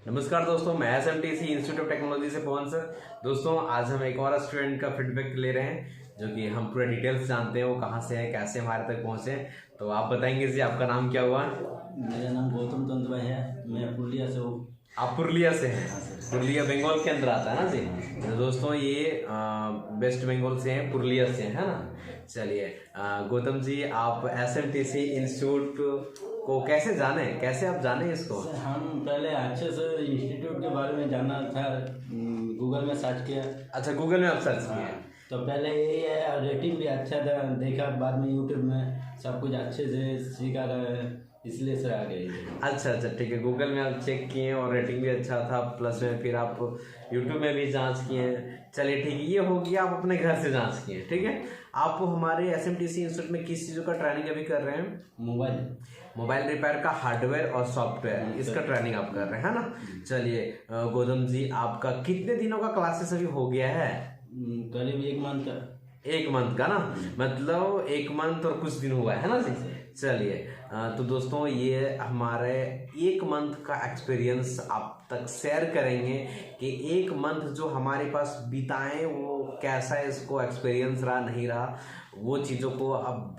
नमस्कार दोस्तों, मैं SMTC इंस्टीट्यूट ऑफ टेक्नोलॉजी से पवन सर। दोस्तों आज हम एक और स्टूडेंट का फीडबैक ले रहे हैं जो कि हम पूरे डिटेल्स जानते हैं वो कहाँ से है, कैसे हमारे तक पहुँचे। तो आप बताएंगे जी, आपका नाम क्या हुआ? मेरा नाम गौतम तंत्र भाई है, मैं पुरुलिया से हूँ। आप पुरुलिया से हैं? पुरुलिया बंगाल के अंदर आता है ना जी। तो दोस्तों ये वेस्ट बंगाल से हैं, पुरुलिया से है ना। चलिए गौतम जी, आप SMTC इंस्टीट्यूट को कैसे जाने, कैसे आप जाने इसको? हम पहले अच्छे से इंस्टीट्यूट के बारे में जानना था, गूगल में सर्च किया। अच्छा, गूगल में आप सर्च किए? तो पहले यही है, रेटिंग भी अच्छा था, देखा बाद में यूट्यूब में सब कुछ अच्छे से सिखा रहा है, इसलिए से आ गए। अच्छा, ठीक है। गूगल में आप चेक किए और रेटिंग भी अच्छा था, प्लस में फिर आप यूट्यूब में भी जांच किए हैं। चलिए ठीक है, ये हो गया, आप अपने घर से जांच किए, ठीक है। आप हमारे SMTC इंस्टीट्यूट में किस चीज़ों का ट्रेनिंग अभी कर रहे हैं? मोबाइल रिपेयर का हार्डवेयर और सॉफ्टवेयर, इसका ट्रेनिंग आप कर रहे हैं ना। चलिए गौतम जी, आपका कितने दिनों का क्लासेस अभी हो गया है? करीब 1 मंथ का। 1 मंथ का ना, मतलब 1 मंथ और कुछ दिन हुआ है ना जी। चलिए तो दोस्तों ये हमारे 1 मंथ का एक्सपीरियंस आप तक शेयर करेंगे कि 1 मंथ जो हमारे पास बिताएं वो कैसा इसको एक्सपीरियंस रहा नहीं रहा, वो चीज़ों को अब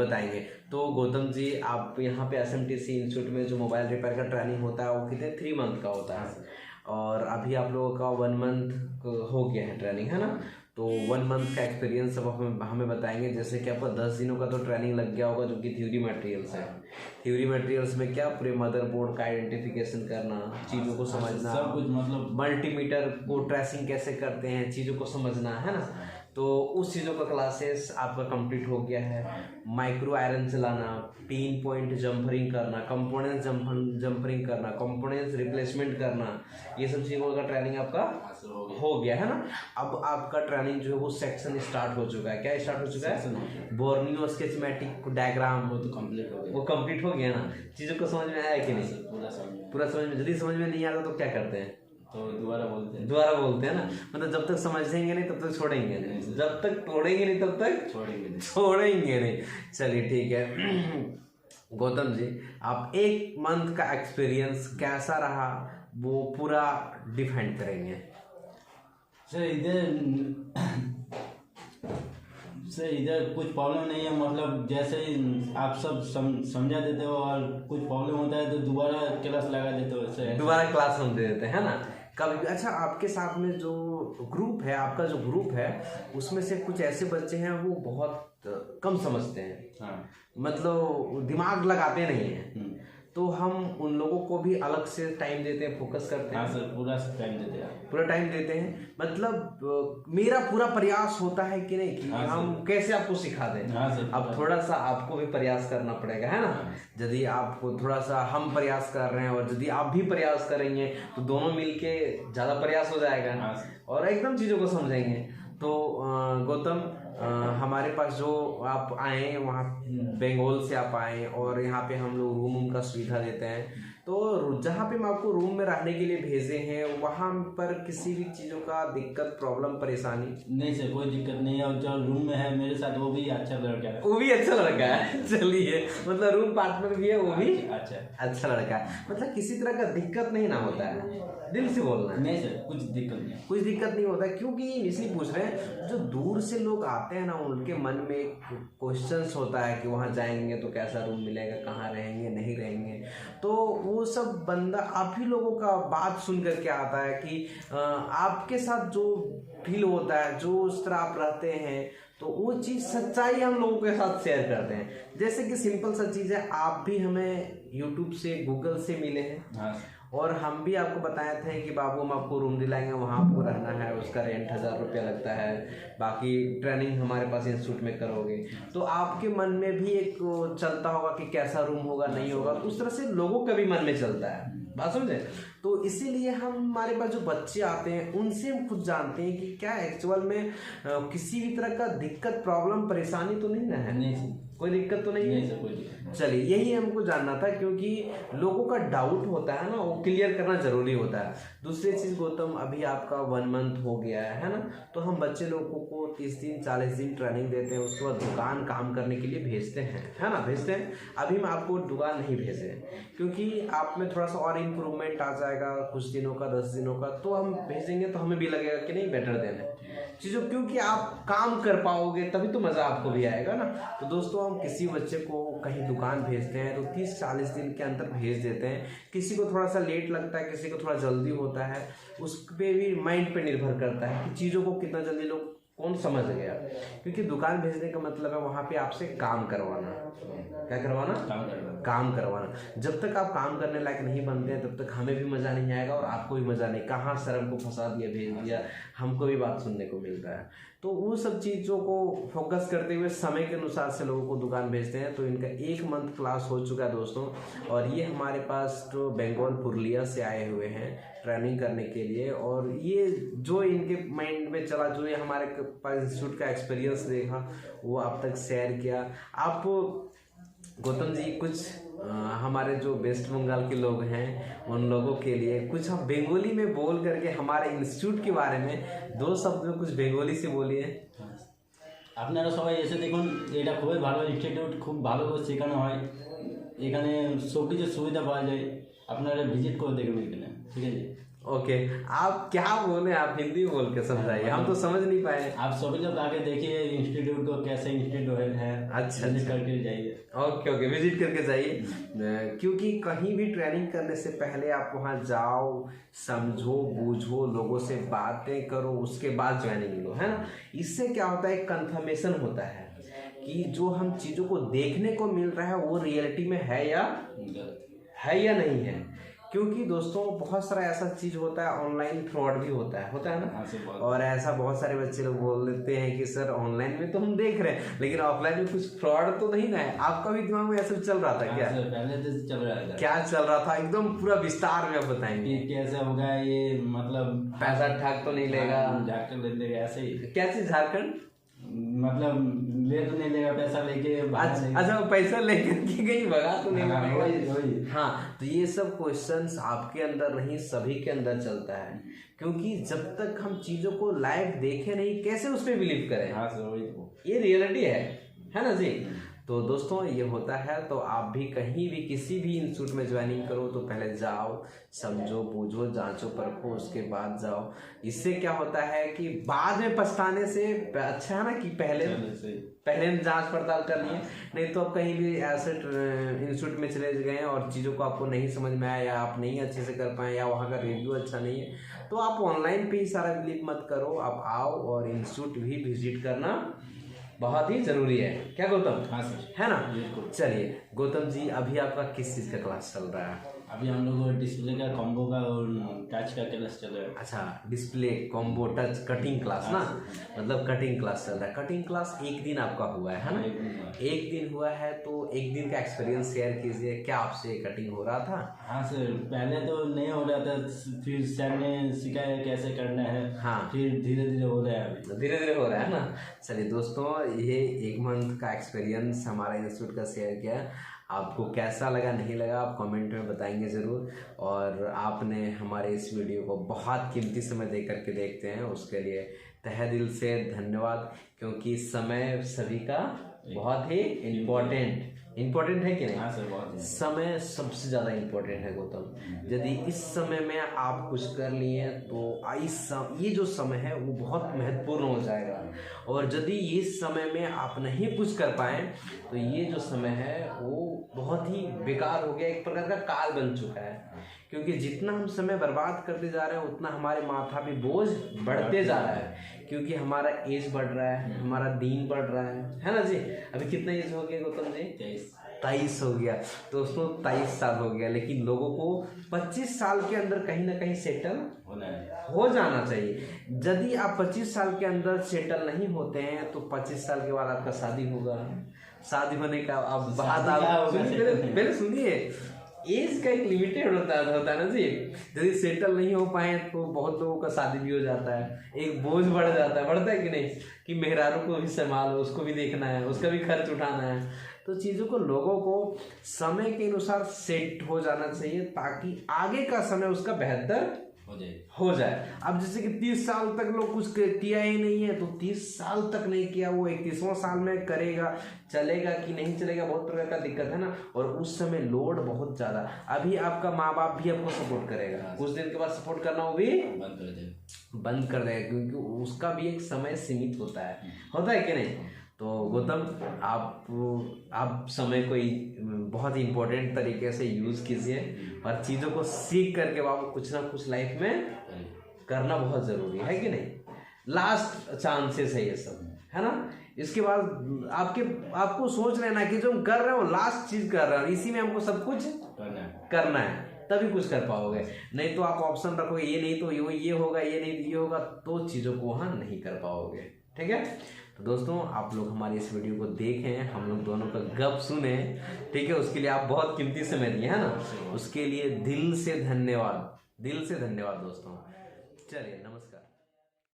बताएंगे। तो गौतम जी, आप यहाँ पे SMTC इंस्टीट्यूट में जो मोबाइल रिपेयर का ट्रेनिंग होता है वो कितने 3 मंथ का होता है, और अभी आप लोगों का 1 मंथ हो गया है ट्रेनिंग, है ना। तो 1 मंथ का एक्सपीरियंस अब हमें बताएंगे। जैसे कि आपको 10 दिनों का तो ट्रेनिंग लग गया होगा, जो कि थ्योरी मटेरियल्स है। थ्योरी मटेरियल्स में क्या, पूरे मदरबोर्ड का आइडेंटिफिकेशन करना, चीज़ों को समझना, सब कुछ, मतलब मल्टीमीटर को ट्रेसिंग कैसे करते हैं, चीज़ों को समझना, है ना। तो उस चीज़ों का क्लासेस आपका कंप्लीट हो गया है। माइक्रो आयरन चलाना, पिन पॉइंट जंपरिंग करना, कंपोनेंट्स जंपरिंग करना, कंपोनेंट्स रिप्लेसमेंट करना, ये सब चीज़ों का ट्रेनिंग आपका हो गया है ना। अब आपका ट्रेनिंग जो है वो सेक्शन स्टार्ट हो चुका है। क्या स्टार्ट हो चुका है? बोर्नियो स्केचमेटिक डायग्राम, वो तो कंप्लीट हो गया। वो कंप्लीट हो गया ना। चीज़ों को समझ में आया कि नहीं? पूरा समझ में। जल्दी समझ में नहीं आता तो क्या करते हैं? तो दोबारा बोलते हैं ना। मतलब जब तक समझेंगे नहीं तब तक छोड़ेंगे नहीं, जब तक तोड़ेंगे नहीं तब तक छोड़ेंगे नहीं। चलिए ठीक है गौतम जी, आप 1 मंथ का एक्सपीरियंस कैसा रहा वो पूरा डिफाइन करेंगे। सर इधर कुछ प्रॉब्लम नहीं है, मतलब जैसे ही आप सब समझा देते हो और कुछ प्रॉब्लम होता है तो दोबारा क्लास लगा देते हो, दोबारा क्लास हम दे देते हैं ना कभी। अच्छा, आपके साथ में जो ग्रुप है, आपका जो ग्रुप है, उसमें से कुछ ऐसे बच्चे हैं वो बहुत कम समझते हैं। हाँ। मतलब दिमाग लगाते नहीं हैं। तो हम उन लोगों को भी अलग से टाइम देते हैं, फोकस करते हैं। हाँ सर, पूरा टाइम देते हैं। मतलब मेरा पूरा प्रयास होता है कि नहीं कि हम कैसे आपको सिखा दें। हाँ सर, अब थोड़ा सा आपको भी प्रयास करना पड़ेगा, है ना। यदि आपको थोड़ा सा हम प्रयास कर रहे हैं और यदि आप भी प्रयास करेंगे तो दोनों मिलके ज़्यादा प्रयास हो जाएगा और एकदम चीज़ों को समझेंगे। तो गौतम, हमारे पास जो आप आए वहाँ बंगाल से आप आए और यहाँ पे हम लोग रूम का सुविधा देते हैं। तो जहाँ पे हम आपको रूम में रहने के लिए भेजे हैं वहाँ पर किसी भी चीज़ों का दिक्कत, प्रॉब्लम, परेशानी? नहीं सर, कोई दिक्कत नहीं है। और जो रूम में है मेरे साथ वो भी अच्छा लड़का है। चलिए, मतलब रूम पार्टनर भी है, वो भी अच्छा लड़का है। मतलब किसी तरह का दिक्कत नहीं ना होता है, दिल से बोलना है। नहीं सर, कुछ दिक्कत नहीं होता है। क्योंकि इसलिए पूछ रहे हैं, जो दूर से लोग आते हैं ना उनके मन में एक क्वेश्चंस होता है कि वहाँ जाएंगे तो कैसा रूम मिलेगा, कहाँ रहेंगे, नहीं रहेंगे। तो वो सब बंदा आप ही लोगों का बात सुन करके आता है कि आपके साथ जो फील होता है, जो उस तरह आप रहते हैं, तो वो चीज़ सच्चाई हम लोगों के साथ शेयर करते हैं। जैसे कि सिंपल सा चीज़ है, आप भी हमें यूट्यूब से, गूगल से मिले हैं। हाँ। और हम भी आपको बताए थे कि बाबू हम आपको रूम दिलाएंगे, वहाँ आपको रहना है, उसका रेंट 1000 रुपया लगता है, बाकी ट्रेनिंग हमारे पास इंस्टीट्यूट में करोगे। तो आपके मन में भी एक चलता होगा कि कैसा रूम होगा, नहीं होगा। तो उस तरह से लोगों का भी मन में चलता है, बात समझे। तो इसीलिए हम, हमारे पास जो बच्चे आते हैं उनसे हम खुद जानते हैं कि क्या एक्चुअल में किसी भी तरह का दिक्कत, प्रॉब्लम, परेशानी तो नहीं ना है। नहीं, कोई दिक्कत तो नहीं है। चलिए यही हमको जानना था, क्योंकि लोगों का डाउट होता है ना, वो क्लियर करना जरूरी होता है। दूसरी चीज़ गौतम, अभी आपका 1 मंथ हो गया है ना, तो हम बच्चे लोगों को 30 दिन 40 दिन ट्रेनिंग देते हैं, उसके बाद दुकान काम करने के लिए भेजते हैं, है ना, भेजते हैं। अभी मैं आपको दुकान नहीं भेजे, क्योंकि आप में थोड़ा सा और इम्प्रूवमेंट आ जाएगा कुछ दिनों का, 10 दिनों का, तो हम भेजेंगे तो हमें भी लगेगा कि नहीं बेटर देना चीज़ों, क्योंकि आप काम कर पाओगे तभी तो मज़ा आपको भी आएगा ना। तो दोस्तों हम किसी बच्चे को कहीं दुकान भेजते हैं तो 30-40 दिन के अंदर भेज देते हैं। किसी को थोड़ा सा लेट लगता है, किसी को थोड़ा जल्दी होता है, उस पर भी माइंड पे निर्भर करता है कि चीज़ों को कितना जल्दी लोग कौन समझ गया। क्योंकि दुकान भेजने का मतलब है वहाँ पे आपसे काम करवाना। क्या करवाना? काम करवाना। जब तक आप काम करने लायक नहीं बनते हैं तब तक हमें भी मज़ा नहीं आएगा और आपको भी मज़ा नहीं। कहाँ सर हमको फंसा दिया, भेज दिया, हमको भी बात सुनने को मिलता है। तो वो सब चीज़ों को फोकस करते हुए समय के अनुसार से लोगों को दुकान भेजते हैं। तो इनका 1 मंथ क्लास हो चुका है दोस्तों, और ये हमारे पास तो बंगाल पुरुलिया से आए हुए हैं ट्रेनिंग करने के लिए। और ये जो इनके माइंड में चला, जो ये हमारे पास इंस्टीट्यूट का एक्सपीरियंस देखा, वो आप तक शेयर किया। आप गौतम जी कुछ हमारे जो वेस्ट बंगाल के लोग हैं उन लोगों के लिए कुछ आप बंगाली में बोल करके हमारे इंस्टीट्यूट के बारे में 2 शब्द में कुछ बंगाली से बोलिए। আপনারা সবাই এসে দেখুন, এটা খুবই ভালো ইনস্টিটিউট, খুব ভালো করে শেখানো হয়, এখানে সব কিছু সুবিধা পাওয়া যায়, আপনারা ভিজিট করে দেখবেন এখানে, ঠিক আছে। ओके, आप क्या बोले, आप हिंदी बोल के समझाइए, हम तो समझ नहीं पाए। आप सभी लोग आके देखिए इंस्टीट्यूट को, कैसे इंस्टीट्यूट है। अच्छा, विजिट करके जाइए। ओके ओके, विजिट करके जाइए, क्योंकि कहीं भी ट्रेनिंग करने से पहले आप वहाँ जाओ, समझो, बूझो, लोगों से बातें करो, उसके बाद ज्वाइनिंग लो, है ना। इससे क्या होता है, कंफर्मेशन होता है कि जो हम चीज़ों को देखने को मिल रहा है वो रियलिटी में है या नहीं है। क्योंकि दोस्तों बहुत सारा ऐसा चीज़ होता है, ऑनलाइन फ्रॉड भी होता है ना। और ऐसा बहुत सारे बच्चे लोग बोल देते हैं कि सर ऑनलाइन में तो हम देख रहे हैं लेकिन ऑफलाइन में कुछ फ्रॉड तो नहीं ना है। आपका भी दिमाग में ऐसा चल रहा था क्या? पहले तो चल रहा था। क्या चल रहा था, एकदम पूरा विस्तार में आप बताएंगे। कैसे होगा ये, मतलब पैसा ठग तो नहीं लेगा? झारखंड ले लेगा ऐसे ही। क्या चीज झारखंड? मतलब ले तो नहीं लेगा, पैसा लेके अच्छा, पैसा लेकर के कहीं भगा तो नहीं वही। हाँ, तो ये सब क्वेश्चंस आपके अंदर नहीं, सभी के अंदर चलता है। क्योंकि जब तक हम चीजों को लाइव देखे नहीं, कैसे उस पर बिलीव करें? हाँ सर, वही ये रियलिटी है ना जी। तो दोस्तों ये होता है। तो आप भी कहीं भी किसी भी इंस्टीट्यूट में ज्वाइनिंग करो तो पहले जाओ, समझो, बूझो, जांचो, परखो, उसके बाद जाओ। इससे क्या होता है कि बाद में पछताने से अच्छा है ना कि पहले जांच पड़ताल कर लिए। नहीं तो आप कहीं भी ऐसे इंस्टीट्यूट में चले गए और चीज़ों को आपको नहीं समझ में आया, या आप नहीं अच्छे से कर पाए, या वहाँ का रिव्यू अच्छा नहीं है, तो आप ऑनलाइन पे ही सारा बिलीव मत करो। आप आओ और इंस्टीट्यूट भी विजिट करना बहुत ही जरूरी है। क्या गौतम? हाँ सर, है ना। चलिए गौतम जी, अभी आपका किस चीज़ का क्लास चल रहा है? अभी हम लोग डिस्प्ले का, कॉम्बो का और टच का क्लास चल रहा है। अच्छा, display, combo, touch, cutting class ना, मतलब कटिंग क्लास चल रहा है। कटिंग क्लास 1 दिन आपका हुआ है ना? 1 दिन हुआ है, तो 1 दिन का एक्सपीरियंस शेयर कीजिए। क्या आपसे कटिंग हो रहा था? हाँ सर, पहले तो नहीं हो रहा था, फिर सर ने सिखाया कैसे करना है। हाँ, फिर धीरे धीरे हो रहा है, धीरे धीरे हो रहा है ना। चलिए दोस्तों, ये 1 मंथ का एक्सपीरियंस हमारा इंस्टीट्यूट का शेयर किया। आपको कैसा लगा, नहीं लगा, आप कमेंट में बताएंगे ज़रूर। और आपने हमारे इस वीडियो को बहुत कीमती समय दे करके देखते हैं, उसके लिए तहे दिल से धन्यवाद। क्योंकि समय सभी का बहुत ही इम्पोर्टेंट है कि नहीं? हाँ सर, बहुत समय सबसे ज़्यादा इम्पोर्टेंट है गौतम। यदि इस समय में आप कुछ कर लिए तो ये जो समय है वो बहुत महत्वपूर्ण हो जाएगा। और यदि इस समय में आप नहीं कुछ कर पाए तो ये जो समय है वो बहुत ही बेकार हो गया, एक प्रकार का काल बन चुका है। क्योंकि जितना हम समय बर्बाद करते जा रहे हैं उतना हमारे माथा पे बोझ बढ़ते जा रहा है। क्योंकि हमारा एज बढ़ रहा है, हमारा दिन बढ़ रहा है ना जी। अभी कितना एज हो गया गौतम जी? 23 हो गया दोस्तों, 23 साल हो गया। लेकिन लोगों को 25 साल के अंदर कहीं ना कहीं सेटल हो जाना चाहिए। यदि आप 25 साल के अंदर सेटल नहीं होते हैं तो 25 साल के बाद आपका शादी होगा। शादी होने का अब बात, आप पहले सुनिए, एज का एक लिमिटेड होता है ना जी। यदि सेटल नहीं हो पाए तो बहुत लोगों का शादी भी हो जाता है, एक बोझ बढ़ता है कि नहीं, कि मेहरारू को भी संभालो, उसको भी देखना है, उसका भी खर्च उठाना है। तो तो चीज़ों को लोगों को समय के अनुसार सेट हो जाना चाहिए ताकि आगे का समय उसका बेहतर हो जाए। अब जैसे कि 30 साल तक लोग कुछ किया ही नहीं है, तो 30 साल तक नहीं किया, वो 31वां साल में करेगा, चलेगा कि नहीं चलेगा, बहुत प्रकार का दिक्कत है ना। और उस समय लोड बहुत ज़्यादा, अभी आपका माँ बाप भी आपको सपोर्ट करेगा, कुछ दिन के बाद सपोर्ट करना वो भी बंद कर देगा, क्योंकि उसका भी एक समय सीमित होता है कि नहीं। तो गौतम, आप समय को बहुत ही इम्पोर्टेंट तरीके से यूज़ कीजिए और चीज़ों को सीख करके बाबू कुछ ना कुछ लाइफ में करना बहुत ज़रूरी है कि नहीं। लास्ट चांसेस है ये सब, है ना। इसके बाद आपको सोच लेना कि जो हम कर रहे हो लास्ट चीज़ कर रहे हो, इसी में हमको सब कुछ करना है, तभी कुछ कर पाओगे। नहीं तो आप ऑप्शन रखोगे ये नहीं तो ये होगा, ये नहीं तो ये होगा, तो चीज़ों को वहाँ नहीं कर पाओगे। ठीक है, तो दोस्तों आप लोग हमारी इस वीडियो को देखें, हम लोग दोनों का गप सुने, ठीक है। उसके लिए आप बहुत कीमती समय दिए, है ना, उसके लिए दिल से धन्यवाद दोस्तों। चलिए, नमस्कार।